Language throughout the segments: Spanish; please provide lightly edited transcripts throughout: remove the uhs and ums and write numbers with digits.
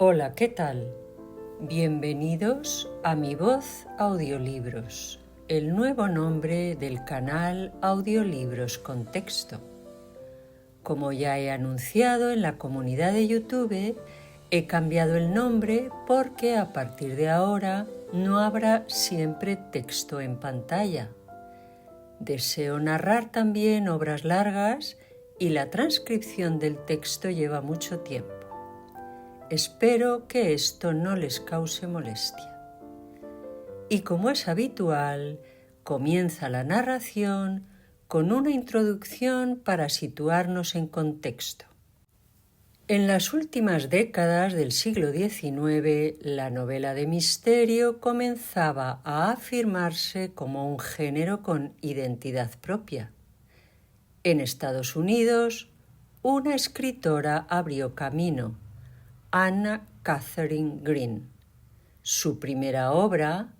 Hola, ¿qué tal? Bienvenidos a Mi Voz Audiolibros, el nuevo nombre del canal Audiolibros con Texto. Como ya he anunciado en la comunidad de YouTube, he cambiado el nombre porque a partir de ahora no habrá siempre texto en pantalla. Deseo narrar también obras largas y la transcripción del texto lleva mucho tiempo. Espero que esto no les cause molestia. Y como es habitual, comienza la narración con una introducción para situarnos en contexto. En las últimas décadas del siglo XIX, la novela de misterio comenzaba a afirmarse como un género con identidad propia. En Estados Unidos, una escritora abrió camino, Anna Katharine Green. Su primera obra,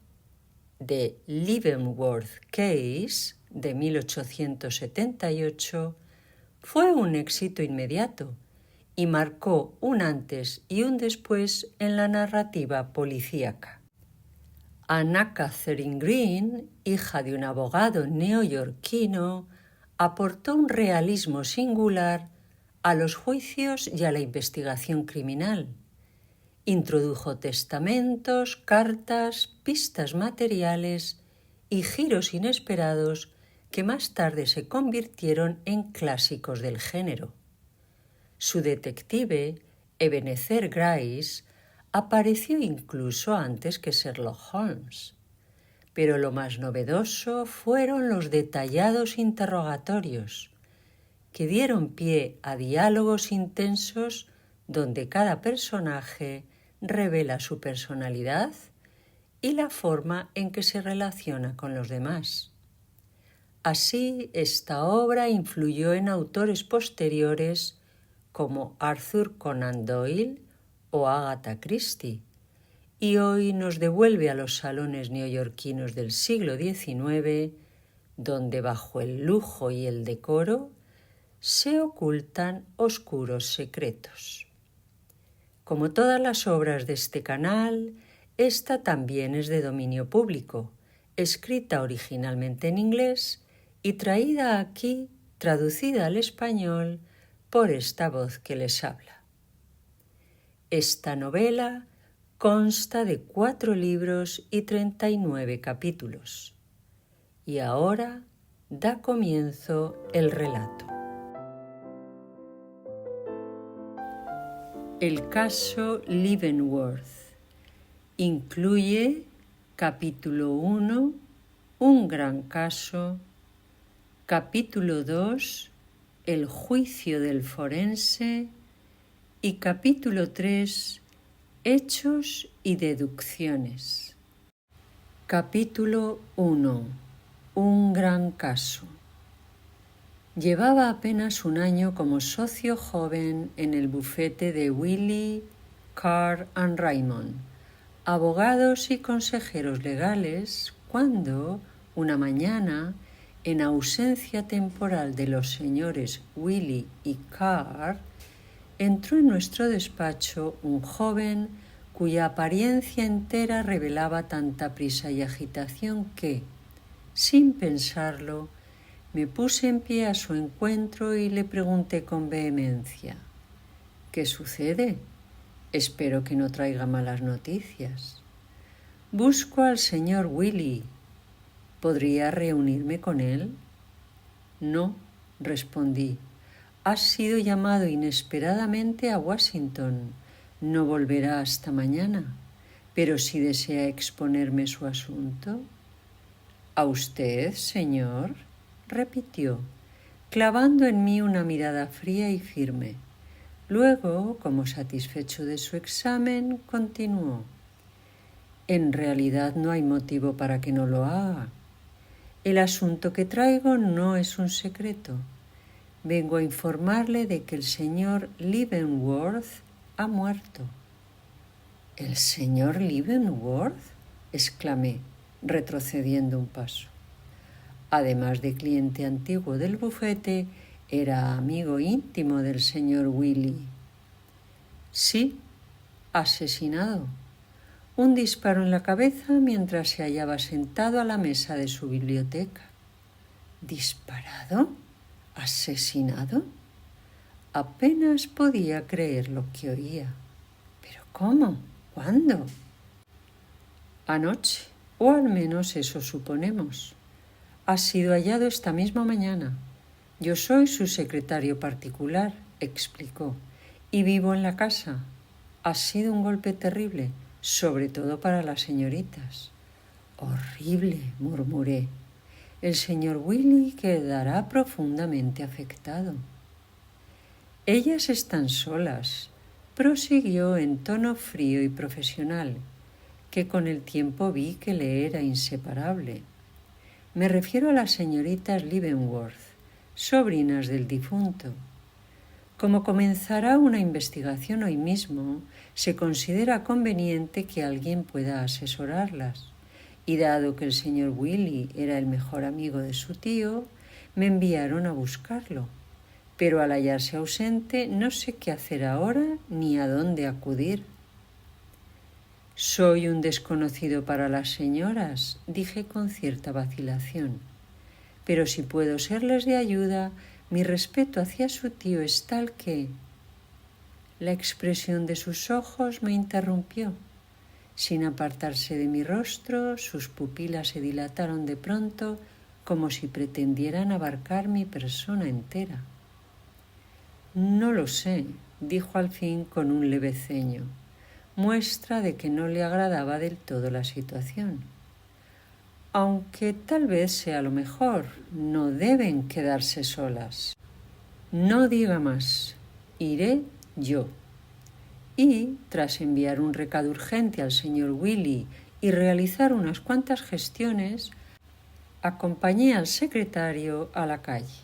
The Leavenworth Case, de 1878, fue un éxito inmediato y marcó un antes y un después en la narrativa policíaca. Anna Katharine Green, hija de un abogado neoyorquino, aportó un realismo singular a los juicios y a la investigación criminal. Introdujo testamentos, cartas, pistas materiales y giros inesperados que más tarde se convirtieron en clásicos del género. Su detective, Ebenezer Gryce, apareció incluso antes que Sherlock Holmes. Pero lo más novedoso fueron los detallados interrogatorios, que dieron pie a diálogos intensos donde cada personaje revela su personalidad y la forma en que se relaciona con los demás. Así, esta obra influyó en autores posteriores como Arthur Conan Doyle o Agatha Christie, y hoy nos devuelve a los salones neoyorquinos del siglo XIX, donde bajo el lujo y el decoro se ocultan oscuros secretos. Como todas las obras de este canal, esta también es de dominio público, escrita originalmente en inglés y traída aquí, traducida al español, por esta voz que les habla. Esta novela consta de 4 libros y 39 capítulos. Y ahora da comienzo el relato. El caso Leavenworth incluye capítulo 1, un gran caso, capítulo 2, el juicio del forense y capítulo 3, hechos y deducciones. Capítulo 1, un gran caso. Llevaba apenas un año como socio joven en el bufete de Wiley, Carr and Raymond, abogados y consejeros legales, cuando, una mañana, en ausencia temporal de los señores Wiley y Carr, entró en nuestro despacho un joven cuya apariencia entera revelaba tanta prisa y agitación que, sin pensarlo, me puse en pie a su encuentro y le pregunté con vehemencia: ¿qué sucede? Espero que no traiga malas noticias. Busco al señor Wiley. ¿Podría reunirme con él? No, respondí. Ha sido llamado inesperadamente a Washington. No volverá hasta mañana. Pero si desea exponerme su asunto. ¿A usted, señor?, repitió, clavando en mí una mirada fría y firme. Luego, como satisfecho de su examen, continuó: en realidad no hay motivo para que no lo haga. El asunto que traigo no es un secreto. Vengo a informarle de que el señor Leavenworth ha muerto. ¿El señor Leavenworth?, exclamé, retrocediendo un paso. Además de cliente antiguo del bufete, era amigo íntimo del señor Wiley. Sí, asesinado. Un disparo en la cabeza mientras se hallaba sentado a la mesa de su biblioteca. ¿Disparado? ¿Asesinado? Apenas podía creer lo que oía. ¿Pero cómo? ¿Cuándo? Anoche, o al menos eso suponemos. Ha sido hallado esta misma mañana. Yo soy su secretario particular, explicó, y vivo en la casa. Ha sido un golpe terrible, sobre todo para las señoritas. Horrible, murmuré. El señor Willy quedará profundamente afectado. Ellas están solas, prosiguió en tono frío y profesional, que con el tiempo vi que le era inseparable. Me refiero a las señoritas Leavenworth, sobrinas del difunto. Como comenzará una investigación hoy mismo, se considera conveniente que alguien pueda asesorarlas, y dado que el señor Willy era el mejor amigo de su tío, me enviaron a buscarlo. Pero al hallarse ausente no sé qué hacer ahora ni a dónde acudir. Soy un desconocido para las señoras, dije con cierta vacilación, pero si puedo serles de ayuda, mi respeto hacia su tío es tal que... La expresión de sus ojos me interrumpió. Sin apartarse de mi rostro, sus pupilas se dilataron de pronto como si pretendieran abarcar mi persona entera. No lo sé, dijo al fin con un leve ceño, muestra de que no le agradaba del todo la situación. Aunque tal vez sea lo mejor, no deben quedarse solas. No diga más, iré yo. Y, tras enviar un recado urgente al señor Willy y realizar unas cuantas gestiones, acompañé al secretario a la calle.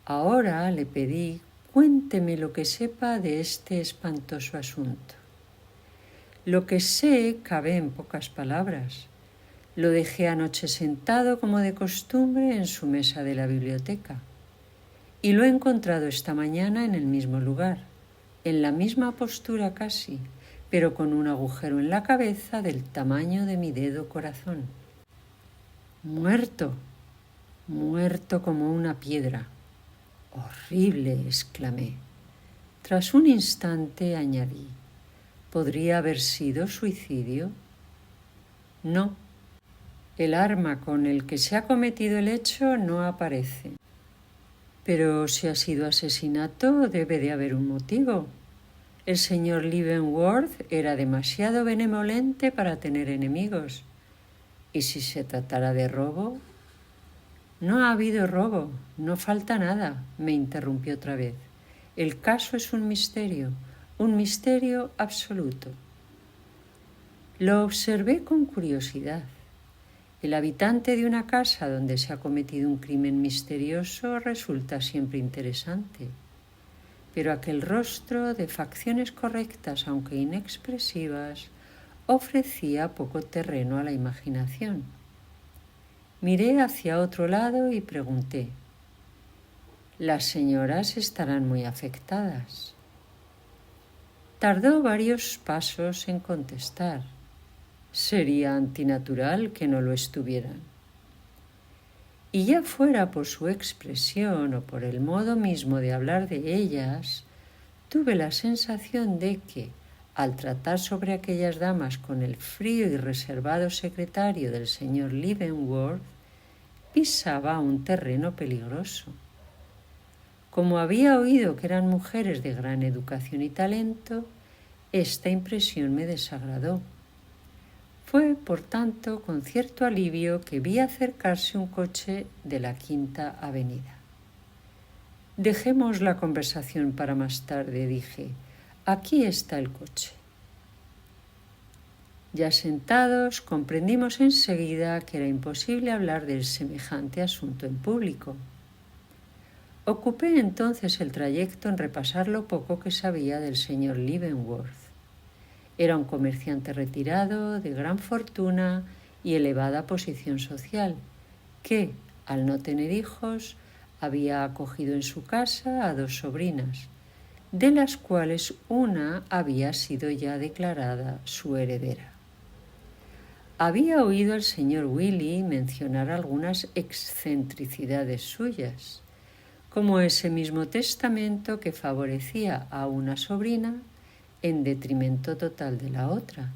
Ahora le pedí: cuénteme lo que sepa de este espantoso asunto. Lo que sé cabe en pocas palabras. Lo dejé anoche sentado como de costumbre en su mesa de la biblioteca y lo he encontrado esta mañana en el mismo lugar, en la misma postura casi, pero con un agujero en la cabeza del tamaño de mi dedo corazón. Muerto, muerto como una piedra. Horrible, exclamé. Tras un instante añadí: ¿podría haber sido suicidio? No. El arma con el que se ha cometido el hecho no aparece. Pero si ha sido asesinato, debe de haber un motivo. El señor Leavenworth era demasiado benevolente para tener enemigos. ¿Y si se tratara de robo? No ha habido robo, no falta nada, me interrumpió otra vez. El caso es un misterio absoluto. Lo observé con curiosidad. El habitante de una casa donde se ha cometido un crimen misterioso resulta siempre interesante, pero aquel rostro de facciones correctas, aunque inexpresivas, ofrecía poco terreno a la imaginación. Miré hacia otro lado y pregunté: «Las señoras estarán muy afectadas». Tardó varios pasos en contestar. Sería antinatural que no lo estuvieran. Y ya fuera por su expresión o por el modo mismo de hablar de ellas, tuve la sensación de que, al tratar sobre aquellas damas con el frío y reservado secretario del señor Leavenworth, pisaba un terreno peligroso. Como había oído que eran mujeres de gran educación y talento, esta impresión me desagradó. Fue, por tanto, con cierto alivio que vi acercarse un coche de la Quinta Avenida. Dejemos la conversación para más tarde, dije. Aquí está el coche. Ya sentados, comprendimos enseguida que era imposible hablar de semejante asunto en público. Ocupé entonces el trayecto en repasar lo poco que sabía del señor Leavenworth. Era un comerciante retirado, de gran fortuna y elevada posición social, que, al no tener hijos, había acogido en su casa a 2 sobrinas, de las cuales una había sido ya declarada su heredera. Había oído al señor Willy mencionar algunas excentricidades suyas, como ese mismo testamento que favorecía a una sobrina en detrimento total de la otra.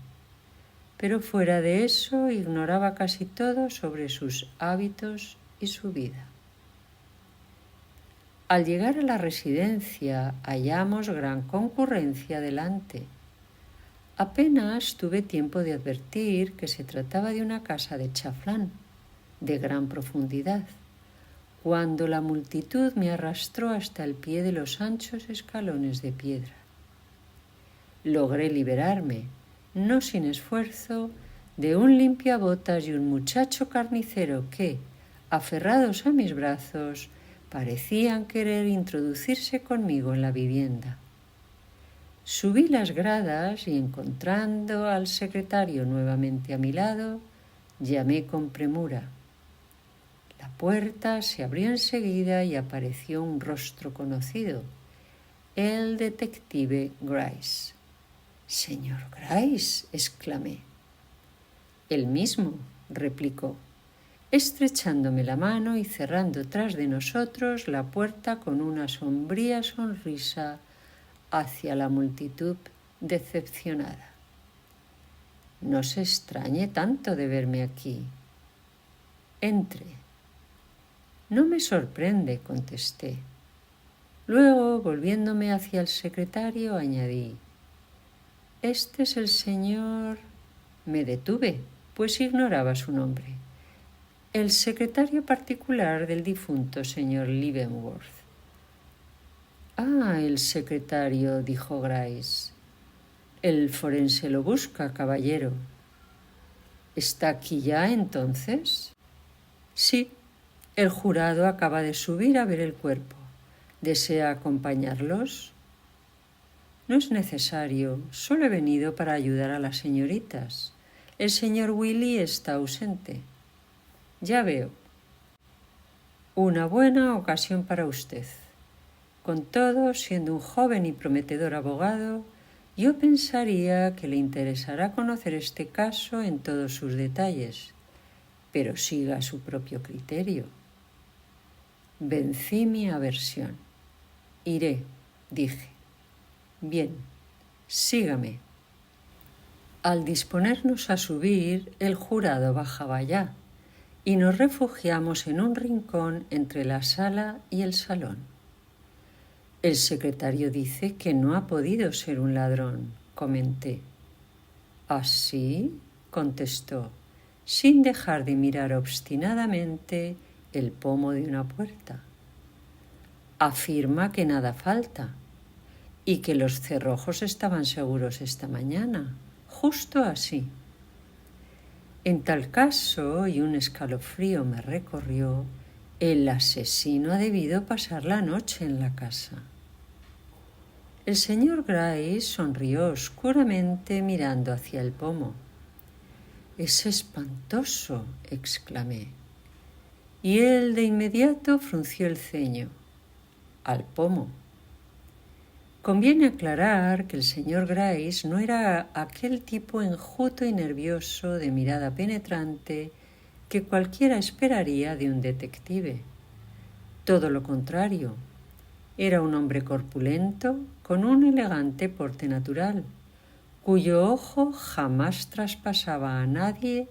Pero fuera de eso ignoraba casi todo sobre sus hábitos y su vida. Al llegar a la residencia hallamos gran concurrencia delante. Apenas tuve tiempo de advertir que se trataba de una casa de chaflán, de gran profundidad, cuando la multitud me arrastró hasta el pie de los anchos escalones de piedra. Logré liberarme, no sin esfuerzo, de un limpiabotas y un muchacho carnicero que, aferrados a mis brazos, parecían querer introducirse conmigo en la vivienda. Subí las gradas y, encontrando al secretario nuevamente a mi lado, llamé con premura. La puerta se abrió enseguida y apareció un rostro conocido, el detective Grice. «Señor Grice», exclamé. «El mismo», replicó, estrechándome la mano y cerrando tras de nosotros la puerta con una sombría sonrisa hacia la multitud decepcionada. «No se extrañe tanto de verme aquí. Entre». «No me sorprende», contesté. Luego, volviéndome hacia el secretario, añadí: «Este es el señor...». Me detuve, pues ignoraba su nombre. «El secretario particular del difunto señor Leavenworth». «Ah, el secretario», dijo Grice. «El forense lo busca, caballero». «¿Está aquí ya, entonces?» «Sí, el jurado acaba de subir a ver el cuerpo. ¿Desea acompañarlos?» «No es necesario, solo he venido para ayudar a las señoritas. El señor Willy está ausente». «Ya veo. Una buena ocasión para usted. Con todo, siendo un joven y prometedor abogado, yo pensaría que le interesará conocer este caso en todos sus detalles, pero siga su propio criterio». Vencí mi aversión. «Iré», dije. «Bien, sígame». Al disponernos a subir, el jurado bajaba ya, y nos refugiamos en un rincón entre la sala y el salón. «El secretario dice que no ha podido ser un ladrón», comenté. «¿Así?», contestó, sin dejar de mirar obstinadamente el pomo de una puerta. «Afirma que nada falta y que los cerrojos estaban seguros esta mañana, justo así». En tal caso, y un escalofrío me recorrió, el asesino ha debido pasar la noche en la casa. El señor Grice sonrió oscuramente mirando hacia el pomo. «Es espantoso», exclamé. Y él de inmediato frunció el ceño. «Al pomo». Conviene aclarar que el señor Grice no era aquel tipo enjuto y nervioso de mirada penetrante que cualquiera esperaría de un detective. Todo lo contrario, era un hombre corpulento con un elegante porte natural, cuyo ojo jamás traspasaba a nadie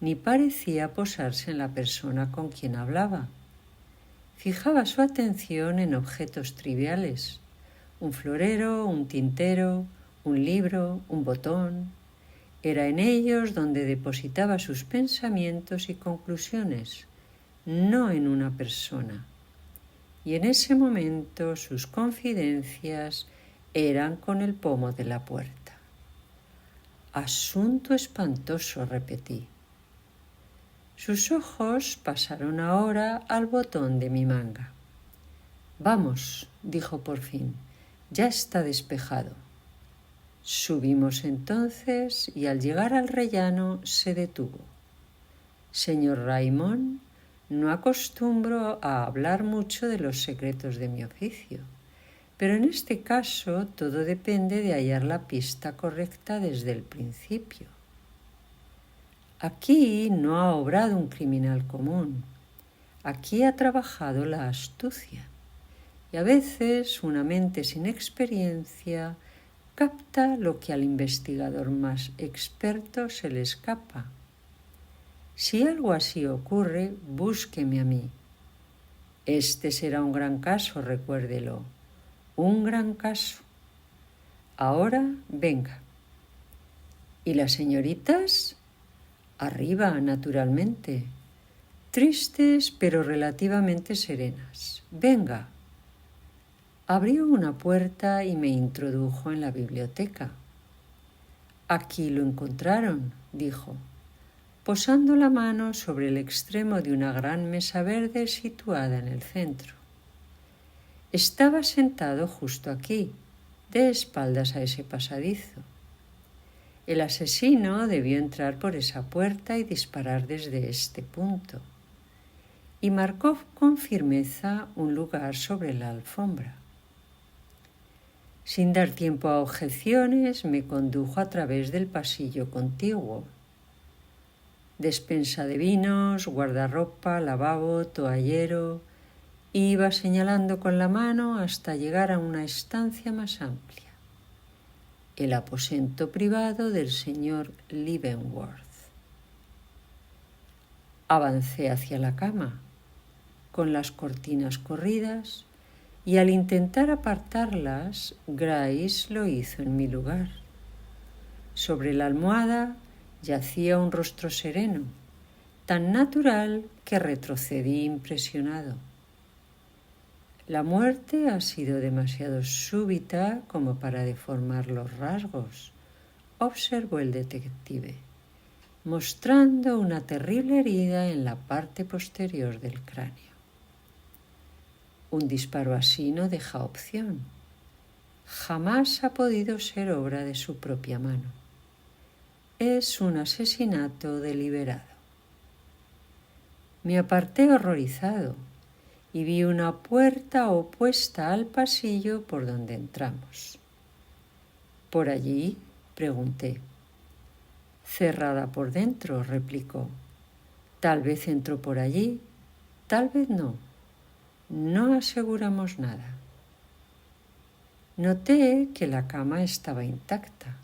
ni parecía posarse en la persona con quien hablaba. Fijaba su atención en objetos triviales: un florero, un tintero, un libro, un botón. Era en ellos donde depositaba sus pensamientos y conclusiones, no en una persona. Y en ese momento sus confidencias eran con el pomo de la puerta. «Asunto espantoso», repetí. Sus ojos pasaron ahora al botón de mi manga. «Vamos», dijo por fin. «Ya está despejado». Subimos entonces y al llegar al rellano se detuvo. «Señor Raymond, no acostumbro a hablar mucho de los secretos de mi oficio, pero en este caso todo depende de hallar la pista correcta desde el principio. Aquí no ha obrado un criminal común, aquí ha trabajado la astucia, y a veces una mente sin experiencia capta lo que al investigador más experto se le escapa. Si algo así ocurre, búsqueme a mí. Este será un gran caso, recuérdelo, un gran caso. Ahora, venga. ¿Y las señoritas? Arriba, naturalmente. Tristes, pero relativamente serenas. Venga. Abrió una puerta y me introdujo en la biblioteca. Aquí lo encontraron, dijo, posando la mano sobre el extremo de una gran mesa verde situada en el centro. Estaba sentado justo aquí, de espaldas a ese pasadizo. El asesino debió entrar por esa puerta y disparar desde este punto, y marcó con firmeza un lugar sobre la alfombra. Sin dar tiempo a objeciones, me condujo a través del pasillo contiguo. Despensa de vinos, guardarropa, lavabo, toallero. Iba señalando con la mano hasta llegar a una estancia más amplia. El aposento privado del señor Leavenworth. Avancé hacia la cama, con las cortinas corridas, y al intentar apartarlas, Grace lo hizo en mi lugar. Sobre la almohada yacía un rostro sereno, tan natural que retrocedí impresionado. La muerte ha sido demasiado súbita como para deformar los rasgos, observó el detective, mostrando una terrible herida en la parte posterior del cráneo. Un disparo así no deja opción. Jamás ha podido ser obra de su propia mano. Es un asesinato deliberado. Me aparté horrorizado y vi una puerta opuesta al pasillo por donde entramos. ¿Por allí?, pregunté. Cerrada por dentro, replicó. Tal vez entró por allí, tal vez no. No aseguramos nada. Noté que la cama estaba intacta.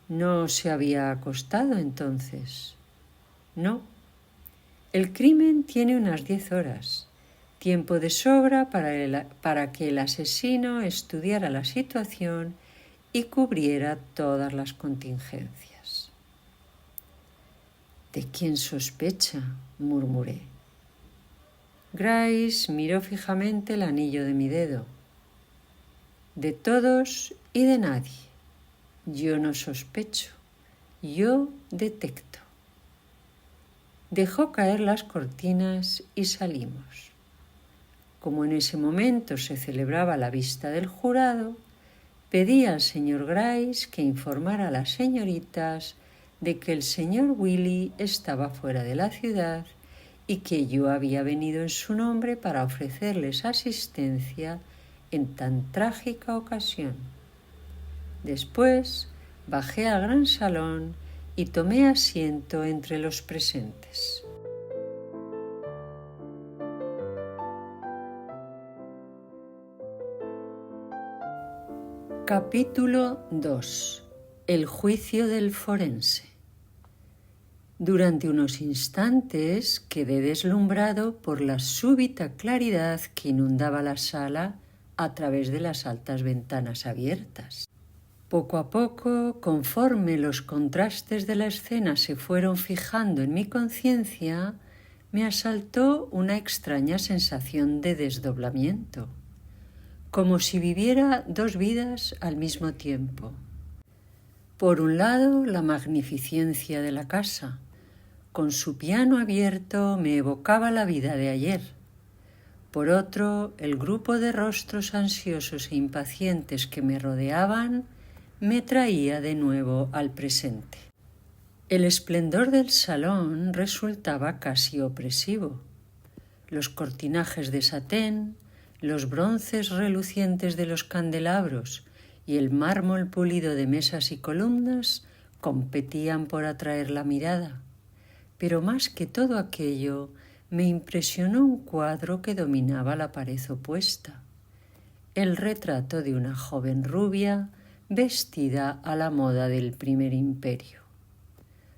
¿No se había acostado entonces? No. El crimen tiene unas 10 horas, tiempo de sobra para que el asesino estudiara la situación y cubriera todas las contingencias. ¿De quién sospecha?, murmuré. Grace miró fijamente el anillo de mi dedo. De todos y de nadie. Yo no sospecho, yo detecto. Dejó caer las cortinas y salimos. Como en ese momento se celebraba la vista del jurado, pedí al señor Grace que informara a las señoritas de que el señor Willy estaba fuera de la ciudad y que yo había venido en su nombre para ofrecerles asistencia en tan trágica ocasión. Después bajé al gran salón y tomé asiento entre los presentes. Capítulo 2. El juicio del forense. Durante unos instantes quedé deslumbrado por la súbita claridad que inundaba la sala a través de las altas ventanas abiertas. Poco a poco, conforme los contrastes de la escena se fueron fijando en mi conciencia, me asaltó una extraña sensación de desdoblamiento, como si viviera dos vidas al mismo tiempo. Por un lado, la magnificencia de la casa. Con su piano abierto me evocaba la vida de ayer. Por otro, el grupo de rostros ansiosos e impacientes que me rodeaban me traía de nuevo al presente. El esplendor del salón resultaba casi opresivo. Los cortinajes de satén, los bronces relucientes de los candelabros y el mármol pulido de mesas y columnas competían por atraer la mirada, pero más que todo aquello me impresionó un cuadro que dominaba la pared opuesta, el retrato de una joven rubia vestida a la moda del primer imperio.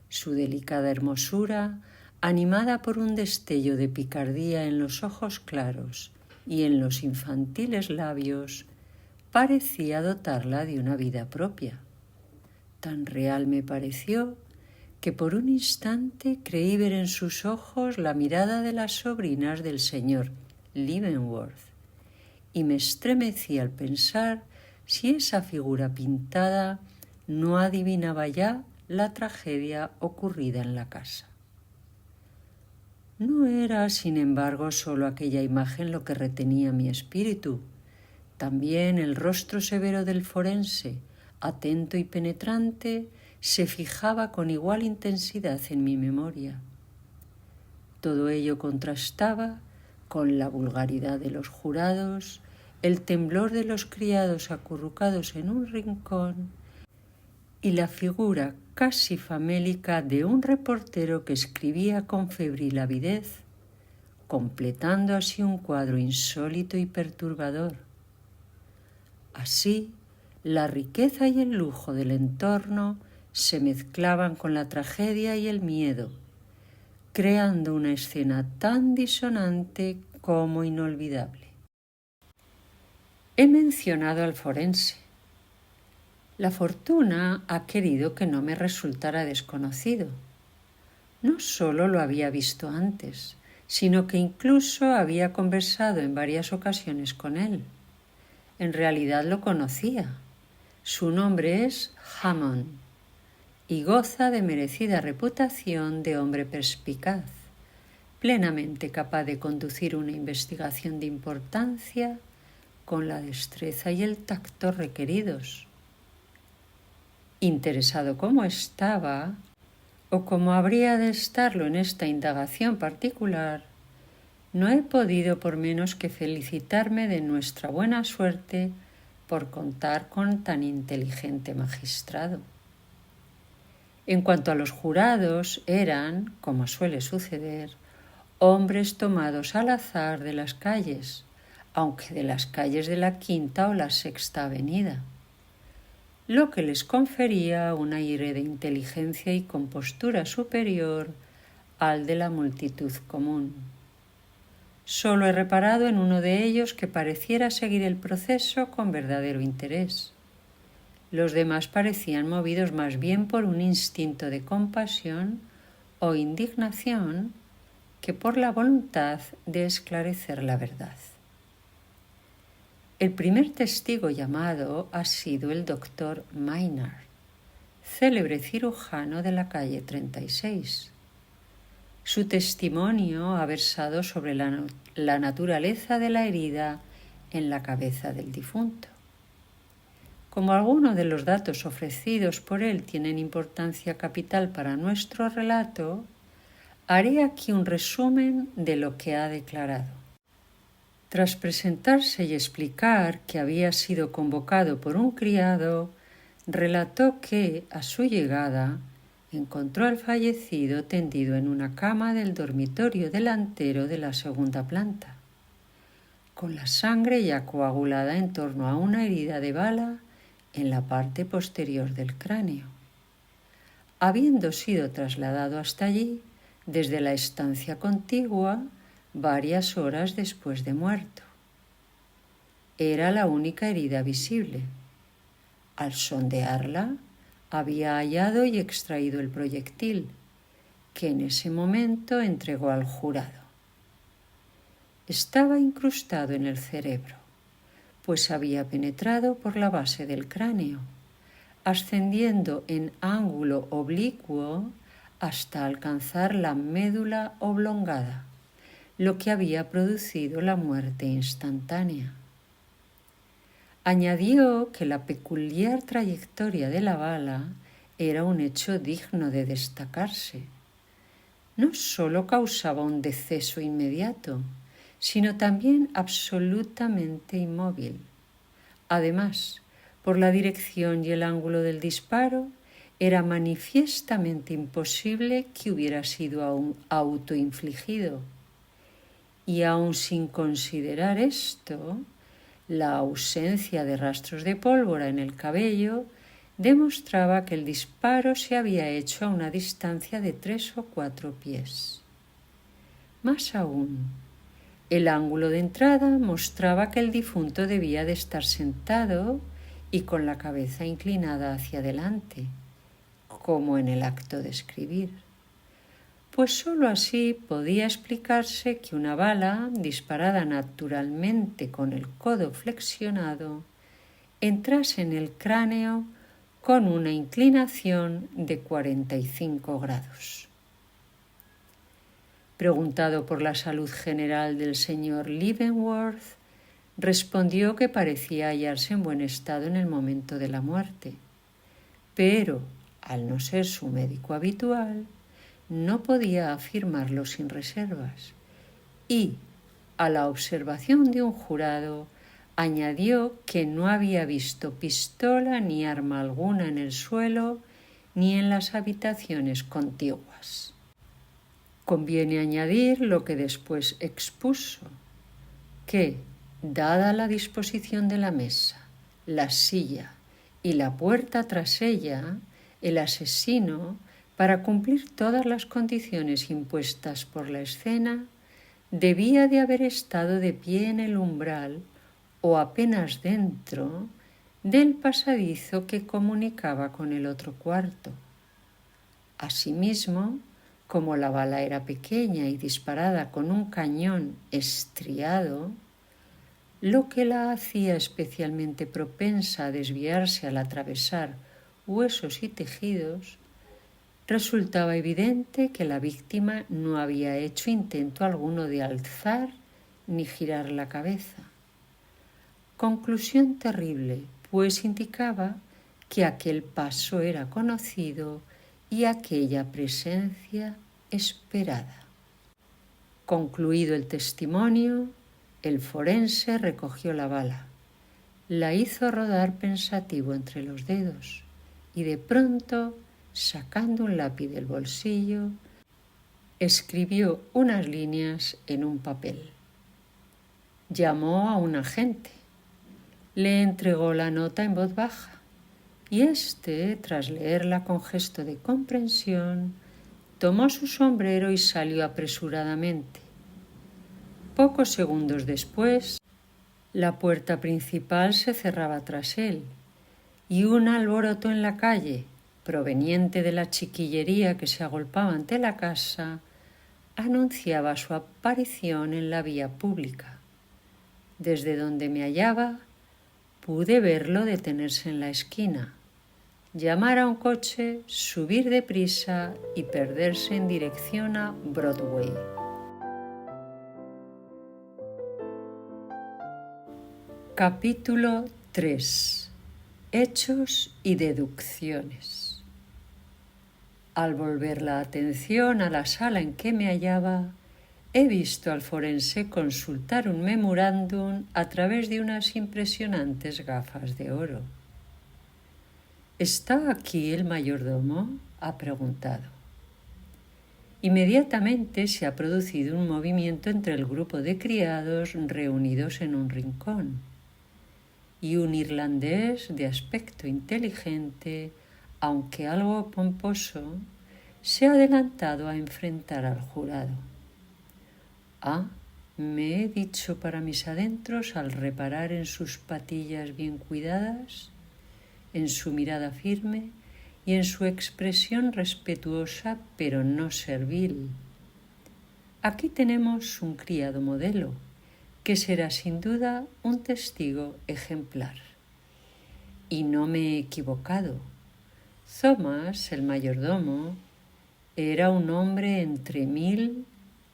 Su delicada hermosura, animada por un destello de picardía en los ojos claros y en los infantiles labios, parecía dotarla de una vida propia. Tan real me pareció que por un instante creí ver en sus ojos la mirada de las sobrinas del señor Leavenworth, y me estremecí al pensar si esa figura pintada no adivinaba ya la tragedia ocurrida en la casa. No era, sin embargo, solo aquella imagen lo que retenía mi espíritu. También el rostro severo del forense, atento y penetrante, se fijaba con igual intensidad en mi memoria. Todo ello contrastaba con la vulgaridad de los jurados, el temblor de los criados acurrucados en un rincón y la figura casi famélica de un reportero que escribía con febril avidez, completando así un cuadro insólito y perturbador. Así, la riqueza y el lujo del entorno se mezclaban con la tragedia y el miedo, creando una escena tan disonante como inolvidable. He mencionado al forense. La fortuna ha querido que no me resultara desconocido. No solo lo había visto antes, sino que incluso había conversado en varias ocasiones con él. En realidad lo conocía. Su nombre es Hammond y goza de merecida reputación de hombre perspicaz, plenamente capaz de conducir una investigación de importancia con la destreza y el tacto requeridos. Interesado como estaba, o como habría de estarlo en esta indagación particular, no he podido por menos que felicitarme de nuestra buena suerte por contar con tan inteligente magistrado. En cuanto a los jurados, eran, como suele suceder, hombres tomados al azar de las calles, aunque de las calles de la Quinta o la Sexta Avenida, lo que les confería un aire de inteligencia y compostura superior al de la multitud común. Solo he reparado en uno de ellos que pareciera seguir el proceso con verdadero interés. Los demás parecían movidos más bien por un instinto de compasión o indignación que por la voluntad de esclarecer la verdad. El primer testigo llamado ha sido el doctor Maynard, célebre cirujano de la calle 36. Su testimonio ha versado sobre la naturaleza de la herida en la cabeza del difunto. Como algunos de los datos ofrecidos por él tienen importancia capital para nuestro relato, haré aquí un resumen de lo que ha declarado. Tras presentarse y explicar que había sido convocado por un criado, relató que, a su llegada, encontró al fallecido tendido en una cama del dormitorio delantero de la segunda planta, con la sangre ya coagulada en torno a una herida de bala en la parte posterior del cráneo, habiendo sido trasladado hasta allí desde la estancia contigua varias horas después de muerto. Era la única herida visible. Al sondearla, había hallado y extraído el proyectil, que en ese momento entregó al jurado. Estaba incrustado en el cerebro, pues había penetrado por la base del cráneo, ascendiendo en ángulo oblicuo hasta alcanzar la médula oblongada, lo que había producido la muerte instantánea. Añadió que la peculiar trayectoria de la bala era un hecho digno de destacarse. No solo causaba un deceso inmediato, sino también absolutamente inmóvil. Además, por la dirección y el ángulo del disparo, era manifiestamente imposible que hubiera sido autoinfligido. Y aun sin considerar esto, la ausencia de rastros de pólvora en el cabello demostraba que el disparo se había hecho a una distancia de 3 o 4 pies. Más aún, el ángulo de entrada mostraba que el difunto debía de estar sentado y con la cabeza inclinada hacia adelante, como en el acto de escribir, pues sólo así podía explicarse que una bala, disparada naturalmente con el codo flexionado, entrase en el cráneo con una inclinación de 45 grados. Preguntado por la salud general del señor Leavenworth, respondió que parecía hallarse en buen estado en el momento de la muerte, pero, al no ser su médico habitual, no podía afirmarlo sin reservas y, a la observación de un jurado, añadió que no había visto pistola ni arma alguna en el suelo ni en las habitaciones contiguas. Conviene añadir lo que después expuso, que, dada la disposición de la mesa, la silla y la puerta tras ella, el asesino, para cumplir todas las condiciones impuestas por la escena, debía de haber estado de pie en el umbral o apenas dentro del pasadizo que comunicaba con el otro cuarto. Asimismo, como la bala era pequeña y disparada con un cañón estriado, lo que la hacía especialmente propensa a desviarse al atravesar huesos y tejidos, resultaba evidente que la víctima no había hecho intento alguno de alzar ni girar la cabeza. Conclusión terrible, pues indicaba que aquel paso era conocido y aquella presencia esperada. Concluido el testimonio, el forense recogió la bala, la hizo rodar pensativo entre los dedos y de pronto, sacando un lápiz del bolsillo, escribió unas líneas en un papel. Llamó a un agente, le entregó la nota en voz baja y éste, tras leerla con gesto de comprensión, tomó su sombrero y salió apresuradamente. Pocos segundos después, la puerta principal se cerraba tras él y un alboroto en la calle, proveniente de la chiquillería que se agolpaba ante la casa, anunciaba su aparición en la vía pública. Desde donde me hallaba, pude verlo detenerse en la esquina, llamar a un coche, subir deprisa y perderse en dirección a Broadway. Capítulo 3. Hechos y deducciones. Al volver la atención a la sala en que me hallaba, he visto al forense consultar un memorándum a través de unas impresionantes gafas de oro. ¿Está aquí el mayordomo?, ha preguntado. Inmediatamente se ha producido un movimiento entre el grupo de criados reunidos en un rincón, y un irlandés de aspecto inteligente, aunque algo pomposo, se ha adelantado a enfrentar al jurado. Me he dicho para mis adentros al reparar en sus patillas bien cuidadas, en su mirada firme y en su expresión respetuosa pero no servil. Aquí tenemos un criado modelo, que será sin duda un testigo ejemplar. Y no me he equivocado. Thomas, el mayordomo, era un hombre entre 1000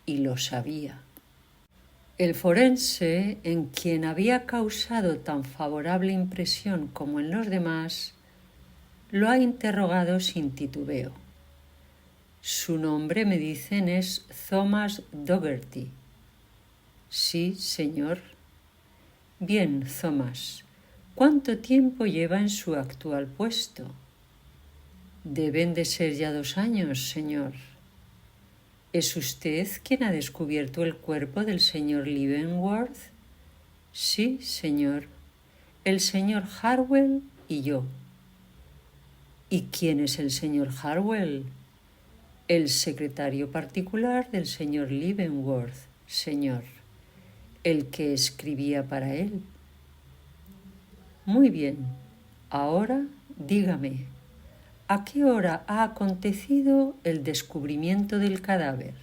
y lo sabía. El forense, en quien había causado tan favorable impresión como en los demás, lo ha interrogado sin titubeo. Su nombre, me dicen, es Thomas Dougherty. Sí, señor. Bien, Thomas. ¿Cuánto tiempo lleva en su actual puesto? Deben de ser ya 2 años, señor. ¿Es usted quien ha descubierto el cuerpo del señor Leavenworth? Sí, señor. El señor Harwell y yo. ¿Y quién es el señor Harwell? El secretario particular del señor Leavenworth, señor. El que escribía para él. Muy bien. Ahora dígame, ¿a qué hora ha acontecido el descubrimiento del cadáver?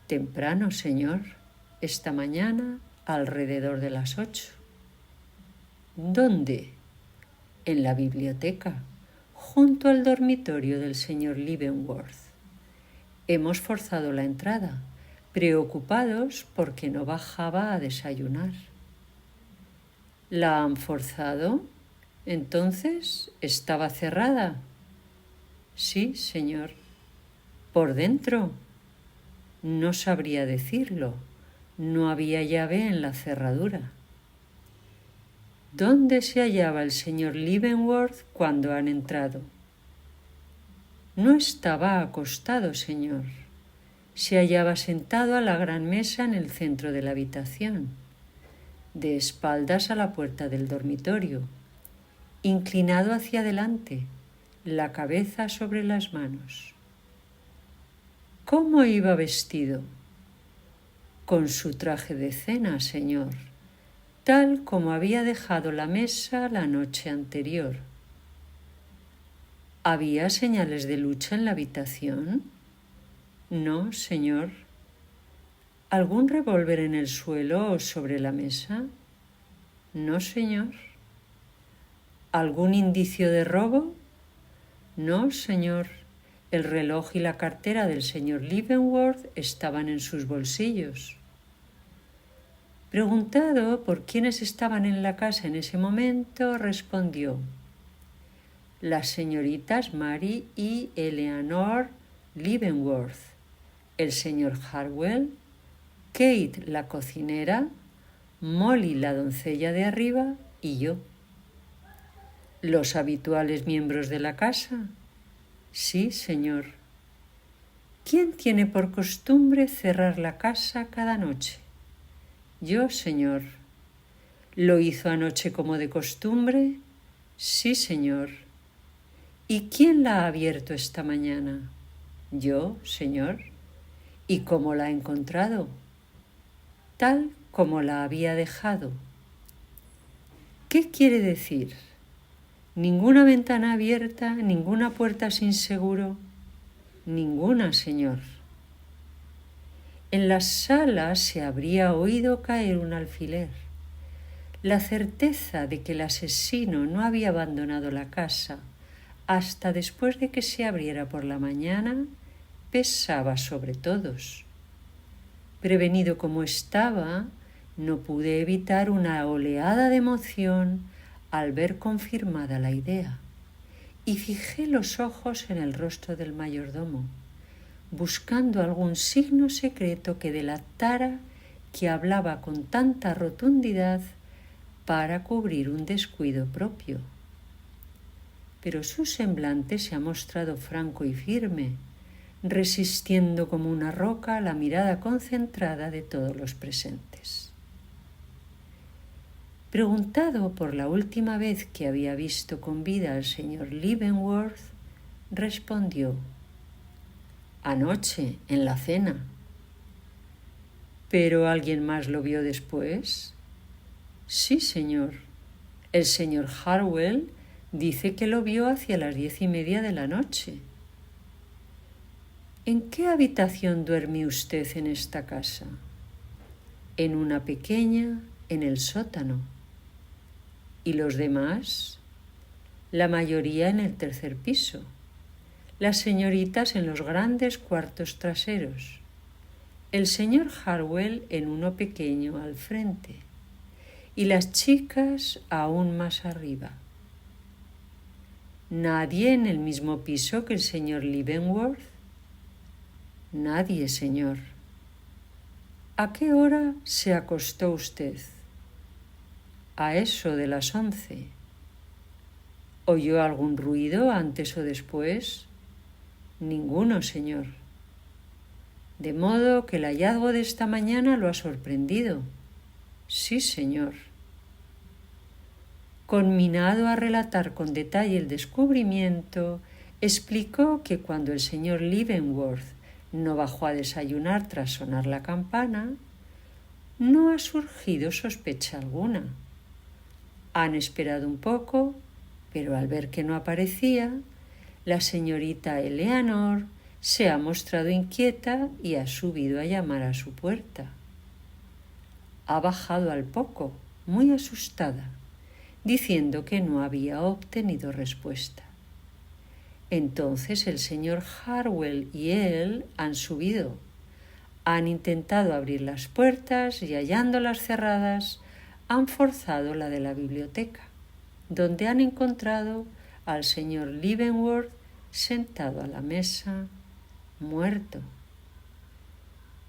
Temprano, señor. Esta mañana, alrededor de las 8. ¿Dónde? En la biblioteca, junto al dormitorio del señor Leavenworth. Hemos forzado la entrada, preocupados porque no bajaba a desayunar. ¿La han forzado? Entonces, ¿estaba cerrada? Sí, señor. ¿Por dentro? No sabría decirlo. No había llave en la cerradura. ¿Dónde se hallaba el señor Leavenworth cuando han entrado? No estaba acostado, señor. Se hallaba sentado a la gran mesa en el centro de la habitación, de espaldas a la puerta del dormitorio, inclinado hacia adelante, la cabeza sobre las manos. ¿Cómo iba vestido? Con su traje de cena, señor, tal como había dejado la mesa la noche anterior. ¿Había señales de lucha en la habitación? No, señor. ¿Algún revólver en el suelo o sobre la mesa? No, señor. ¿Algún indicio de robo? No, señor. El reloj y la cartera del señor Leavenworth estaban en sus bolsillos. Preguntado por quiénes estaban en la casa en ese momento, respondió: las señoritas Mary y Eleanor Leavenworth, el señor Harwell, Kate la cocinera, Molly la doncella de arriba y yo. ¿Los habituales miembros de la casa? Sí, señor. ¿Quién tiene por costumbre cerrar la casa cada noche? Yo, señor. ¿Lo hizo anoche como de costumbre? Sí, señor. ¿Y quién la ha abierto esta mañana? Yo, señor. ¿Y cómo la ha encontrado? Tal como la había dejado. ¿Qué quiere decir? ¿Ninguna ventana abierta, ninguna puerta sin seguro? Ninguna, señor. En la sala se habría oído caer un alfiler. La certeza de que el asesino no había abandonado la casa hasta después de que se abriera por la mañana pesaba sobre todos. Prevenido como estaba, no pude evitar una oleada de emoción al ver confirmada la idea, y fijé los ojos en el rostro del mayordomo, buscando algún signo secreto que delatara que hablaba con tanta rotundidad para cubrir un descuido propio. Pero su semblante se ha mostrado franco y firme, resistiendo como una roca la mirada concentrada de todos los presentes. Preguntado por la última vez que había visto con vida al señor Leavenworth, respondió: anoche, en la cena. ¿Pero alguien más lo vio después? Sí, señor. El señor Harwell dice que lo vio hacia las 10:30 de la noche. ¿En qué habitación duerme usted en esta casa? En una pequeña, en el sótano. ¿Y los demás? La mayoría en el tercer piso. Las señoritas en los grandes cuartos traseros. El señor Harwell en uno pequeño al frente. Y las chicas aún más arriba. ¿Nadie en el mismo piso que el señor Leavenworth? Nadie, señor. ¿A qué hora se acostó usted? A eso de las 11. ¿Oyó algún ruido antes o después? Ninguno, señor. De modo que el hallazgo de esta mañana lo ha sorprendido. Sí, señor. Conminado a relatar con detalle el descubrimiento, explicó que cuando el señor Leavenworth no bajó a desayunar tras sonar la campana, no ha surgido sospecha alguna. Han esperado un poco, pero al ver que no aparecía, la señorita Eleanor se ha mostrado inquieta y ha subido a llamar a su puerta. Ha bajado al poco, muy asustada, diciendo que no había obtenido respuesta. Entonces el señor Harwell y él han subido. Han intentado abrir las puertas y, hallándolas cerradas, han forzado la de la biblioteca, donde han encontrado al señor Leavenworth sentado a la mesa, muerto.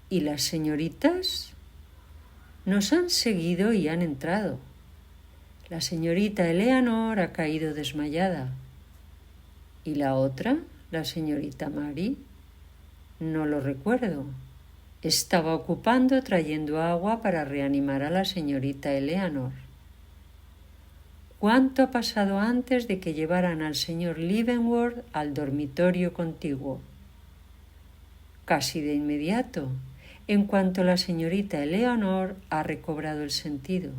¿Y las señoritas? Nos han seguido y han entrado. La señorita Eleanor ha caído desmayada. ¿Y la otra, la señorita Mary? No lo recuerdo. Estaba ocupando trayendo agua para reanimar a la señorita Eleanor. ¿Cuánto ha pasado antes de que llevaran al señor Leavenworth al dormitorio contiguo? Casi de inmediato, en cuanto la señorita Eleanor ha recobrado el sentido.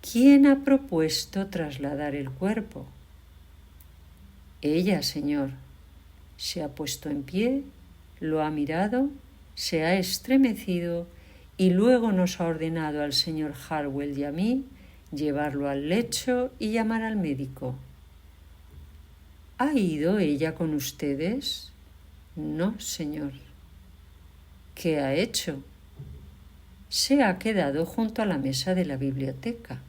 ¿Quién ha propuesto trasladar el cuerpo? Ella, señor. Se ha puesto en pie, lo ha mirado, se ha estremecido y luego nos ha ordenado al señor Harwell y a mí llevarlo al lecho y llamar al médico. ¿Ha ido ella con ustedes? No, señor. ¿Qué ha hecho? Se ha quedado junto a la mesa de la biblioteca.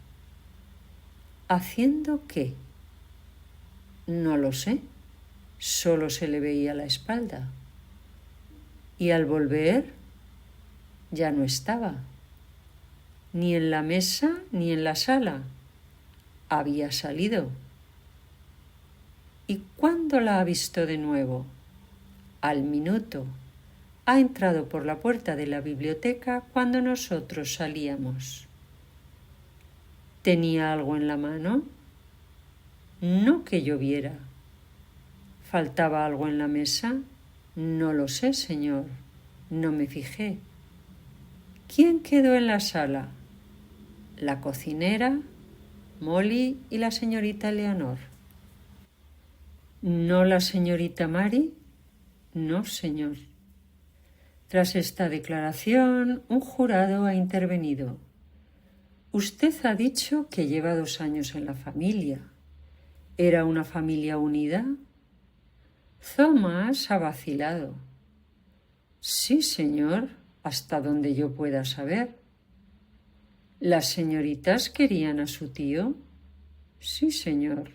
¿Haciendo qué? No lo sé. Solo se le veía la espalda. Y al volver, ya no estaba. Ni en la mesa ni en la sala. Había salido. ¿Y cuándo la ha visto de nuevo? Al minuto. Ha entrado por la puerta de la biblioteca cuando nosotros salíamos. ¿Tenía algo en la mano? No que yo viera. ¿Faltaba algo en la mesa? No lo sé, señor. No me fijé. ¿Quién quedó en la sala? La cocinera, Molly y la señorita Leonor. ¿No la señorita Mary? No, señor. Tras esta declaración, un jurado ha intervenido. Usted ha dicho que lleva 2 años en la familia. ¿Era una familia unida? Thomas ha vacilado. Sí, señor, hasta donde yo pueda saber. ¿Las señoritas querían a su tío? Sí, señor.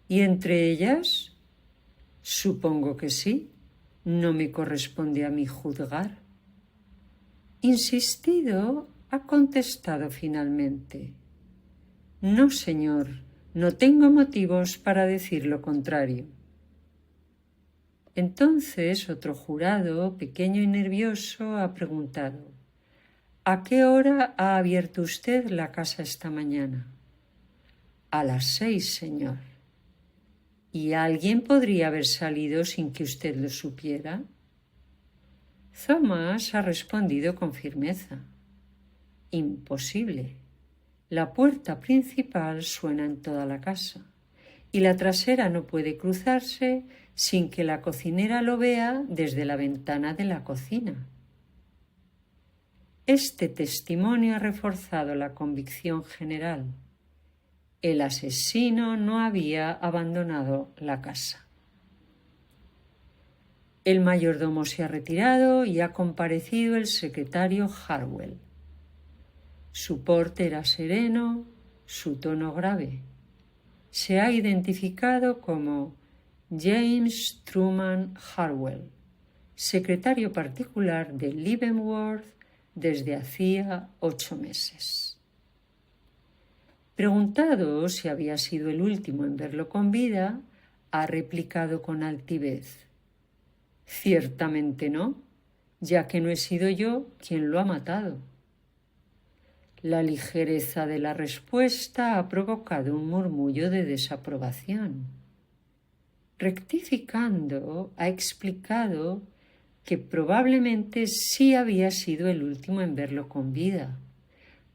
¿Y entre ellas? Supongo que sí. No me corresponde a mí juzgar. Insistido, ha contestado finalmente. No, señor, no tengo motivos para decir lo contrario. Entonces otro jurado, pequeño y nervioso, ha preguntado: ¿A qué hora ha abierto usted la casa esta mañana? A las 6, señor. ¿Y alguien podría haber salido sin que usted lo supiera? Thomas ha respondido con firmeza. Imposible. La puerta principal suena en toda la casa y la trasera no puede cruzarse sin que la cocinera lo vea desde la ventana de la cocina. Este testimonio ha reforzado la convicción general. El asesino no había abandonado la casa. El mayordomo se ha retirado y ha comparecido el secretario Harwell. Su porte era sereno, su tono grave. Se ha identificado como James Truman Harwell, secretario particular de Leavenworth desde hacía 8 meses. Preguntado si había sido el último en verlo con vida, ha replicado con altivez: «Ciertamente no, ya que no he sido yo quien lo ha matado». La ligereza de la respuesta ha provocado un murmullo de desaprobación. Rectificando, ha explicado que probablemente sí había sido el último en verlo con vida,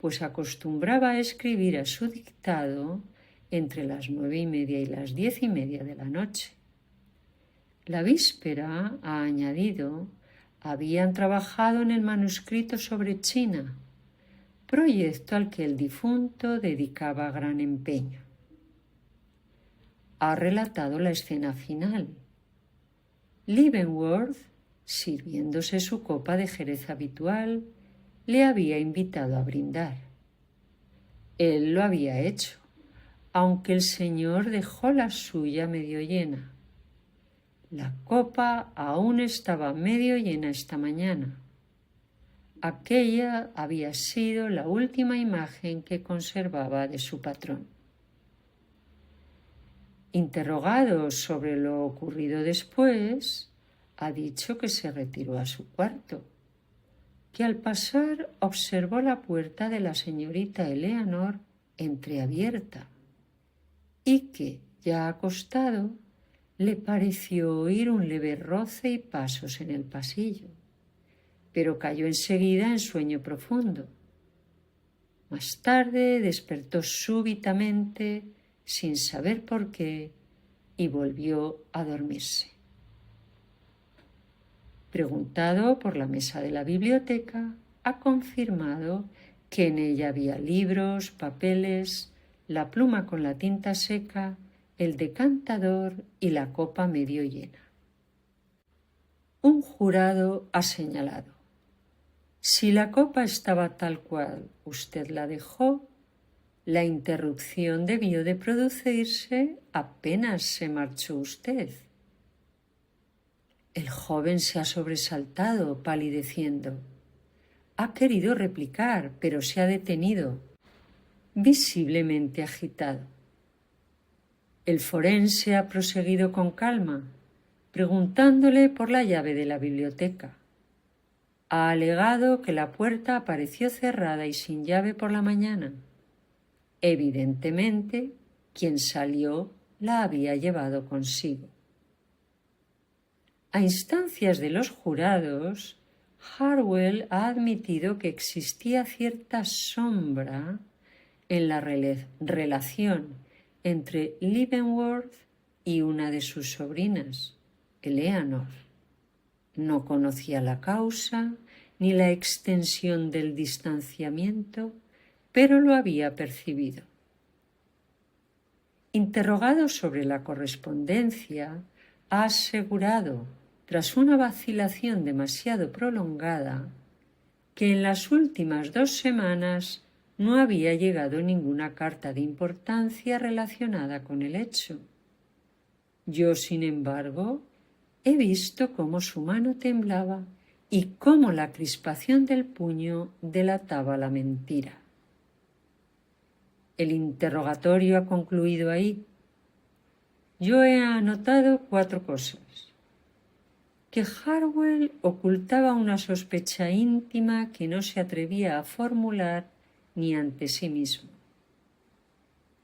pues acostumbraba a escribir a su dictado entre las 9:30 y las 10:30 de la noche. La víspera, ha añadido, habían trabajado en el manuscrito sobre China, proyecto al que el difunto dedicaba gran empeño. Ha relatado la escena final. Leavenworth, sirviéndose su copa de jerez habitual, le había invitado a brindar. Él lo había hecho, aunque el señor dejó la suya medio llena. La copa aún estaba medio llena esta mañana. Aquella había sido la última imagen que conservaba de su patrón. Interrogado sobre lo ocurrido después, ha dicho que se retiró a su cuarto, que al pasar observó la puerta de la señorita Eleanor entreabierta y que, ya acostado, le pareció oír un leve roce y pasos en el pasillo, pero cayó enseguida en sueño profundo. Más tarde despertó súbitamente, sin saber por qué, y volvió a dormirse. Preguntado por la mesa de la biblioteca, ha confirmado que en ella había libros, papeles, la pluma con la tinta seca, el decantador y la copa medio llena. Un jurado ha señalado: si la copa estaba tal cual usted la dejó, la interrupción debió de producirse apenas se marchó usted. El joven se ha sobresaltado, palideciendo. Ha querido replicar, pero se ha detenido, visiblemente agitado. El forense ha proseguido con calma, preguntándole por la llave de la biblioteca. Ha alegado que la puerta apareció cerrada y sin llave por la mañana. Evidentemente, quien salió la había llevado consigo. A instancias de los jurados, Harwell ha admitido que existía cierta sombra en la relación entre Leavenworth y una de sus sobrinas, Eleanor. No conocía la causa ni la extensión del distanciamiento, pero lo había percibido. Interrogado sobre la correspondencia, ha asegurado, tras una vacilación demasiado prolongada, que en las últimas 2 semanas no había llegado ninguna carta de importancia relacionada con el hecho. Yo, sin embargo, he visto cómo su mano temblaba y cómo la crispación del puño delataba la mentira. El interrogatorio ha concluido ahí. Yo he anotado 4 cosas. Que Harwell ocultaba una sospecha íntima que no se atrevía a formular ni ante sí mismo.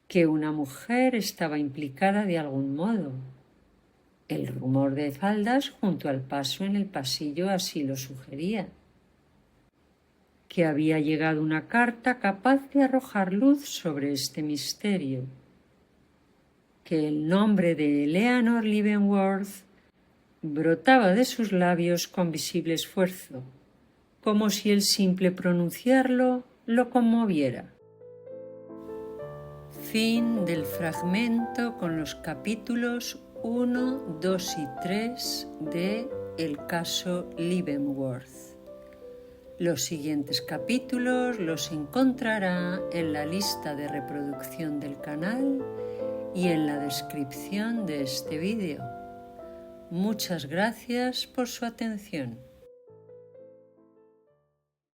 Que una mujer estaba implicada de algún modo. El rumor de faldas junto al paso en el pasillo así lo sugería. Que había llegado una carta capaz de arrojar luz sobre este misterio. Que el nombre de Eleanor Leavenworth brotaba de sus labios con visible esfuerzo, como si el simple pronunciarlo lo conmoviera. Fin del fragmento con los capítulos 1, 2 y 3 de El caso Leavenworth. Los siguientes capítulos los encontrará en la lista de reproducción del canal y en la descripción de este vídeo. Muchas gracias por su atención.